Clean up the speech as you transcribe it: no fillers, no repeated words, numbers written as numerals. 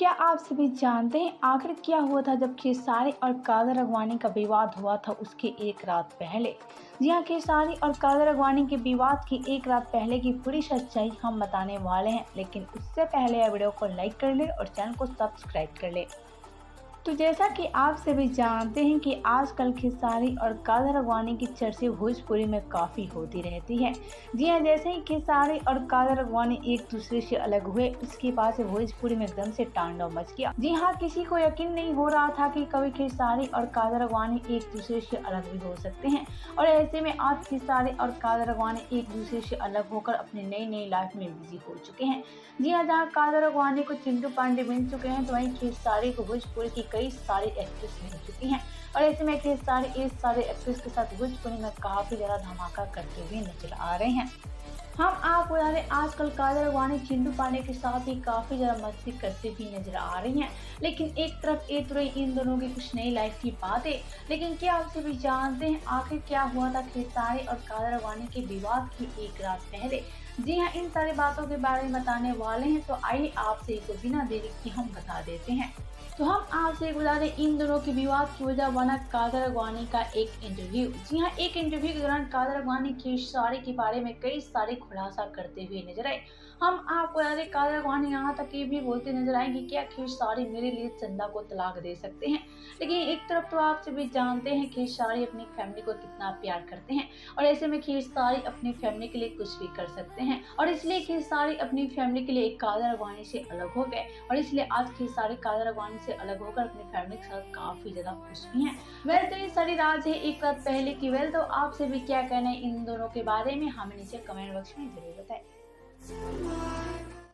क्या आप सभी जानते हैं आखिर क्या हुआ था जब खेसारी और कादर अगवानी का विवाद हुआ था उसके एक रात पहले। जी हाँ, खेसारी और कादर अगवानी के विवाद की एक रात पहले की पूरी सच्चाई हम बताने वाले हैं, लेकिन उससे पहले यह वीडियो को लाइक कर ले और चैनल को सब्सक्राइब कर ले। तो जैसा कि आप सभी जानते हैं कि आजकल खेसारी और कादर अगवानी की चर्चा भोजपुरी में काफ़ी होती रहती है। जी हाँ, जैसे ही खेसारी और कादर अगवानी एक दूसरे से अलग हुए, उसके बाद से भोजपुरी में एकदम से तांडव मच गया। जी हाँ, किसी को यकीन नहीं हो रहा था कि कभी खेसारी और कादर अगवानी एक दूसरे से अलग भी हो सकते हैं। और ऐसे में आज खेसारी और कादर अगवानी एक दूसरे से अलग होकर अपनी नई नई लाइफ में बिजी हो चुके हैं। जी हाँ, जहाँ कादर अगवानी को चिंटू पांडे मिल चुके हैं, तो वहीं खेसारी को भोजपुरी की कई सारी एक्ट्रेस मिल चुकी हैं। और ऐसे में खेसारी इस सारे एक्ट्रेस के साथ भोजपुरी में काफी ज्यादा धमाका करते हुए नजर आ रहे हैं। हम आपको बता दें, आजकल कादर अगवानी चिंटू पांडे के साथ ही काफी ज्यादा मस्ती करते भी नजर आ रही हैं। लेकिन एक तरफ ये तो रही इन दोनों की कुछ नई लाइफ की बातें, लेकिन क्या आप सभी जानते हैं आखिर क्या हुआ था खेसारी और कादर अगवानी के विवाद की एक रात पहले। जी हाँ, इन सारी बातों के बारे में बताने वाले हैं, तो आइए आपसे इसको बिना देरी के हम बता देते हैं। तो हम आपसे एक बता दें, इन दोनों के विवाद की वजह बना कादर अगवानी का एक इंटरव्यू। जी हाँ, एक इंटरव्यू के दौरान कादर अगवानी खेसारी के बारे में कई सारे खुलासा करते हुए नजर आए। हम आपको बता दें, कादर अगवानी यहाँ तक ये भी बोलते नजर आए कि क्या खेसारी मेरे लिए चंदा को तलाक दे सकते हैं। लेकिन एक तरफ तो आप सभी जानते हैं खेसारी अपनी फैमिली को कितना प्यार करते हैं, और ऐसे में खेसारी अपनी फैमिली के लिए कुछ भी कर सकते हैं। और इसलिए खेसारी अपनी फैमिली के लिए कादर अगवानी से अलग हो गए, और इसलिए आज खेसारी कादर अगवानी से अलग होकर अपनी फैमिली के साथ काफी ज्यादा खुश भी हैं। वेल, तो ये सारी राज है एक रात पहले की। वेल, तो आपसे भी क्या कहना है इन दोनों के बारे में हमें नीचे कमेंट बॉक्स में जरूर बताएं।